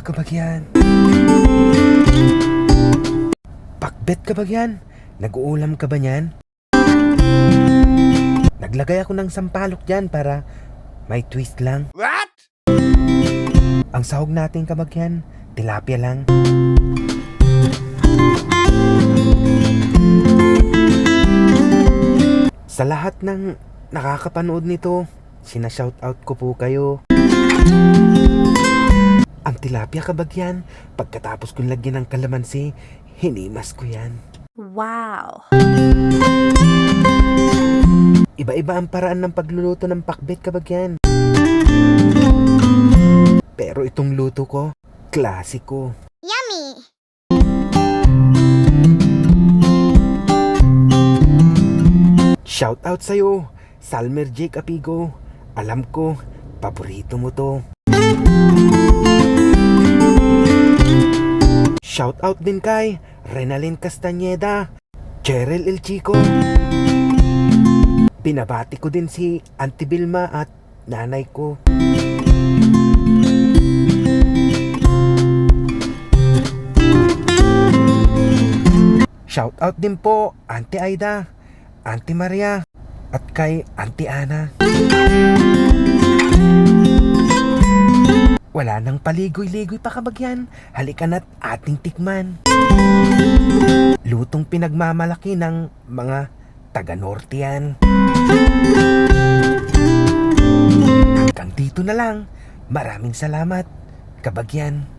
kabagyan. Pakbet kabagyan. Nag-uulam ka ba niyan? Naglagay ako ng sampalok dyan para may twist lang. What? Ang sahog natin kabagyan, tilapia lang. Sa lahat ng nakakapanood nito, sinashoutout ko po kayo. Ang tilapia kabagyan, pagkatapos kong lagyan ng kalamansi, hinimas ko yan. Wow! Iba-iba ang paraan ng pagluluto ng pakbet kabagyan. Pero itong luto ko, klasiko. Yummy! Shoutout sa'yo, Salmer Jake Apigo. Alam ko, paborito mo to. Shoutout din kay Renalyn Castañeda, Cheryl El Chico. Pinabati ko din si Auntie Vilma at nanay ko. Shoutout din po Auntie Aida, Auntie Maria, at kay Auntie Ana. Wala nang paligoy-ligoy pa kabagyan. Halika na't ating tikman. Lutong pinagmamalaki ng mga taga-norte yan. Hanggang dito na lang. Maraming salamat, kabagyan.